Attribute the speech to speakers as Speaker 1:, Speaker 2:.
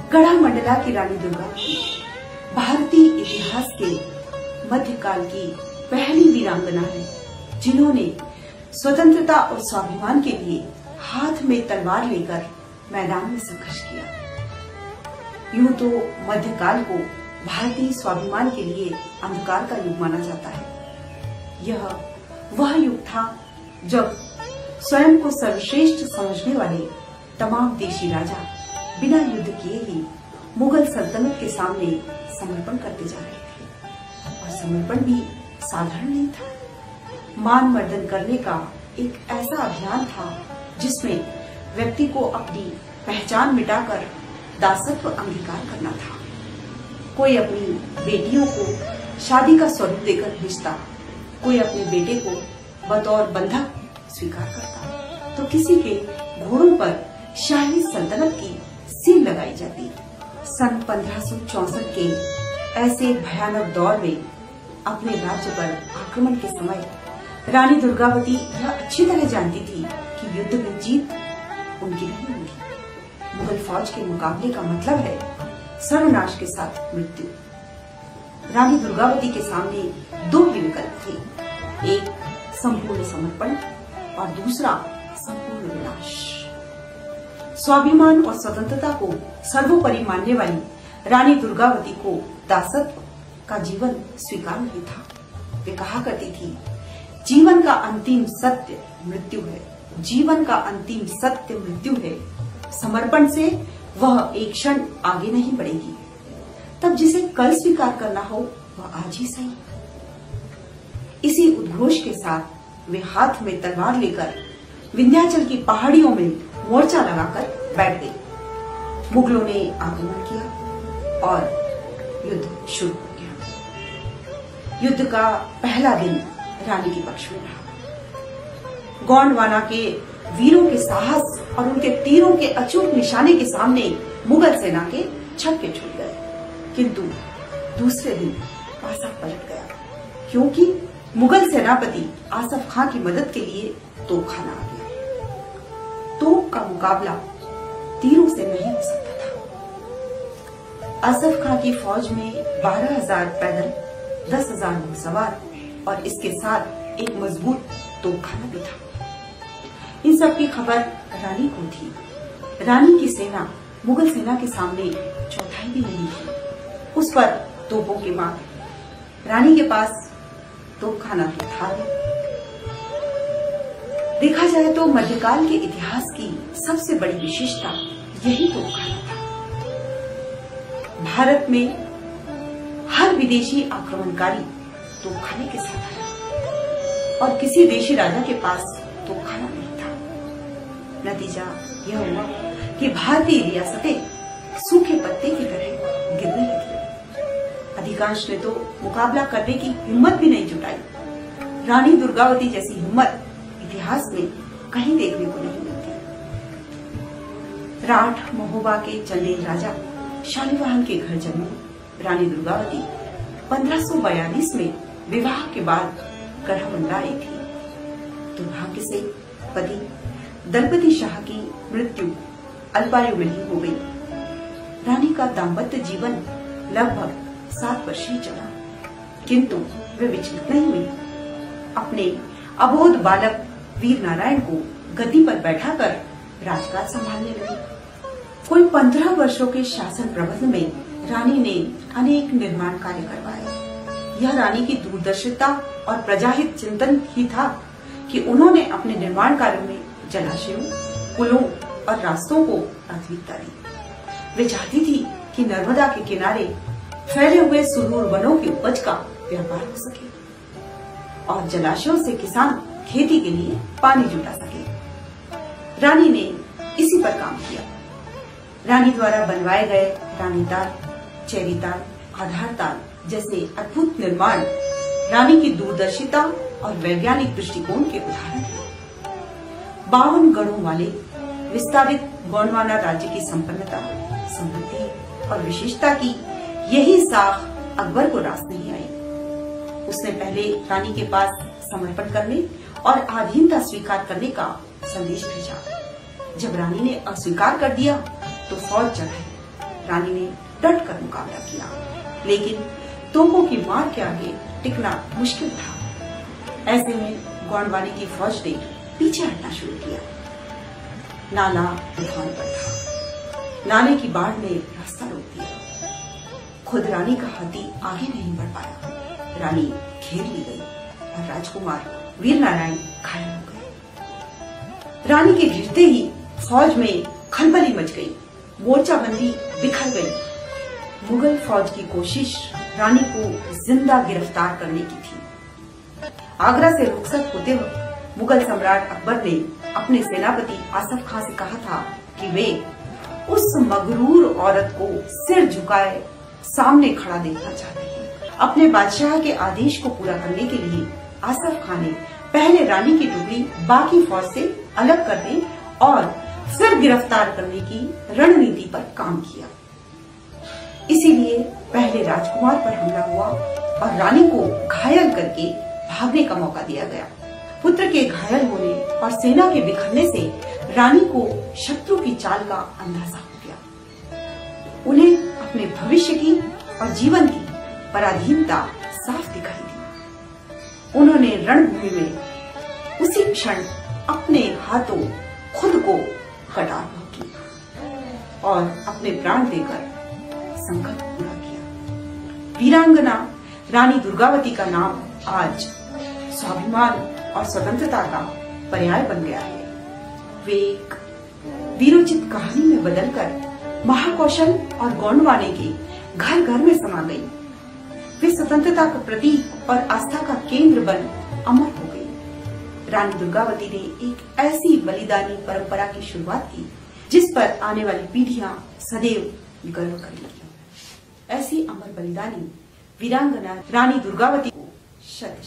Speaker 1: गढ़ा मंडला की रानी दुर्गावती भारतीय इतिहास के मध्यकाल की पहली वीरांगना है जिन्होंने स्वतंत्रता और स्वाभिमान के लिए हाथ में तलवार लेकर मैदान में संघर्ष किया। यूं तो मध्यकाल को भारतीय स्वाभिमान के लिए अंधकार का युग माना जाता है। यह वह युग था जब स्वयं को सर्वश्रेष्ठ समझने वाले तमाम देशी राजा बिना युद्ध किए ही मुगल सल्तनत के सामने समर्पण करते जा रहे थे। और समर्पण भी साधारण नहीं था। मान मर्दन करने का एक ऐसा अभियान था जिसमें व्यक्ति को अपनी पहचान मिटाकर दासत्व अंगीकार करना था। कोई अपनी बेटियों को शादी का स्वरूप देकर भेजता, कोई अपने बेटे को बतौर बंधक स्वीकार करता, तो किसी के घोड़ों पर शाही सल्तनत की सील लगाई जाती। सन 1564 के ऐसे भयानक दौर में अपने राज्य पर आक्रमण के समय रानी दुर्गावती यह अच्छी तरह जानती थी कि युद्ध में जीत उनकी नहीं होगी। मुगल फौज के मुकाबले का मतलब है सर्वनाश के साथ मृत्यु। रानी दुर्गावती के सामने दो ही विकल्प थे, एक संपूर्ण समर्पण और दूसरा संपूर्ण विनाश। स्वाभिमान और स्वतंत्रता को सर्वोपरि मानने वाली रानी दुर्गावती को दासत्व का जीवन स्वीकार नहीं था। वे कहा करती थी, जीवन का अंतिम सत्य मृत्यु है, जीवन का अंतिम सत्य मृत्यु है। समर्पण से वह एक क्षण आगे नहीं बढ़ेगी। तब जिसे कल स्वीकार करना हो वह आज ही सही। इसी उद्घोष के साथ वे हाथ में तलवार लेकर विंध्याचल की पहाड़ियों में मोर्चा लगाकर बैठ गई। मुगलों ने आक्रमण किया और युद्ध शुरू हो गया। युद्ध का पहला दिन रानी के पक्ष में रहा। गोंडवाना के वीरों के साहस और उनके तीरों के अचूक निशाने के सामने मुगल सेना के छक्के छूट गए। किंतु दूसरे दिन पासा पलट गया, क्योंकि मुगल सेनापति आसफ खां की मदद के लिए तोपखाना आ गया। तोप का मुकाबला तीरों से नहीं हो सकता था। आसफ खां की फौज में 12,000 पैदल, 10,000 घुड़सवार और इसके साथ एक मजबूत तोपखाना भी था। इन सब की खबर रानी को थी। रानी की सेना मुगल सेना के सामने चौथाई भी नहीं थी। उस पर तोपों के मार। रानी के पास तोपखाना तो था भी। देखा जाए तो मध्यकाल के इतिहास की सबसे बड़ी विशेषता यही तोपखाना था। भारत में हर विदेशी आक्रमणकारी तोपखाने के साथ आया और किसी देशी राजा के पास तोपखाना नहीं था। नतीजा यह हुआ कि भारतीय रियासतें सूखे पत्ते की तरह गिरने लगी। अधिकांश ने तो मुकाबला करने की हिम्मत भी नहीं जुटाई। रानी दुर्गावती जैसी हिम्मत इतिहास में कहीं देखने को नहीं मिलती। राठ महोबा के चंदेल राजा शालिवाहन के घर जन्मी रानी दुर्गावती 1542 में विवाह के बाद गढ़ा मंडला आई थी। दुर्भाग्य से पति दलपति शाह की मृत्यु अल्पायु में ही हो गई। रानी का दाम्पत्य जीवन लगभग 7 वर्ष ही चला, किंतु वे विचलित नहीं हुई। अपने अबोध बालक वीर नारायण को गद्दी पर बैठाकर राजकाज संभालने लगी। कोई 15 वर्षों के शासन प्रबंध में रानी ने अनेक निर्माण कार्य करवाए। यह रानी की दूरदर्शिता और प्रजाहित चिंतन ही था कि उन्होंने अपने निर्माण कार्यों में जलाशयों, पुलों और रास्तों को प्राथमिकता दी। वे चाहती थी कि नर्मदा के किनारे फैले हुए सुदूर वनों की उपज का व्यापार हो सके और जलाशयों से किसान खेती के लिए पानी जुटा सके। रानी ने इसी पर काम किया। रानी द्वारा बनवाए गए रानी ताल, चेरी ताल, आधार ताल जैसे अद्भुत निर्माण रानी की दूरदर्शिता और वैज्ञानिक दृष्टिकोण के उदाहरण हैं। 52 गढ़ों वाले विस्तारित गोंडवाना राज्य की संपन्नता, समृद्धि और विशेषता की यही साख अकबर को रास नहीं आई। उसने पहले रानी के पास समर्पण करने और अधीनता स्वीकार करने का संदेश भेजा। जब रानी ने अस्वीकार कर दिया तो फौज चढ़ाई। रानी ने डट कर मुकाबला किया, लेकिन तोपों की मार के आगे टिकना मुश्किल था। ऐसे में गोंडवाने की फौज ने पीछे हटना शुरू किया। नाला उफान पर था। नाले की बाढ़ ने रास्ता रोक दिया। खुद रानी का हाथी आगे नहीं बढ़ पाया। रानी घेर ली गई और राजकुमार वीर नारायण घायल हो गए। रानी के गिरते ही फौज में खलबली मच गई। मोर्चाबंदी बिखर गई। मुगल फौज की कोशिश रानी को जिंदा गिरफ्तार करने की थी। आगरा से रुखसत होते वक्त मुगल सम्राट अकबर ने अपने सेनापति आसफ खां से कहा था कि वे उस मगरूर औरत को सिर झुकाए सामने खड़ा देखना चाहते हैं। अपने बादशाह के आदेश को पूरा करने के लिए आसफ खां ने पहले रानी की टुकड़ी बाकी फौज से अलग करने और फिर गिरफ्तार करने की रणनीति पर काम किया। इसीलिए पहले राजकुमार पर हमला हुआ और रानी को घायल करके भागने का मौका दिया गया। पुत्र के घायल होने और सेना के बिखरने से रानी को शत्रु की चाल का अंदाजा हो गया। उन्हें अपने भविष्य की और जीवन की पराधीनता साफ दिखाई दी। उन्होंने रणभूमि में उसी क्षण अपने हाथों खुद को कटार भोगी और अपने प्राण देकर संकल्प पूरा किया। वीरांगना रानी दुर्गावती का नाम आज स्वाभिमान और स्वतंत्रता का पर्याय बन गया है। वे एक वीरोचित कहानी में बदलकर महाकौशल और गोंडवाने के घर घर में समा गई। वे स्वतंत्रता का प्रतीक और आस्था का केंद्र बन अमर हो गई। रानी दुर्गावती ने एक ऐसी बलिदानी परंपरा की शुरुआत की जिस पर आने वाली पीढ़ियां सदैव गर्व करेंगी। ऐसी अमर बलिदानी वीरांगना रानी दुर्गावती को शत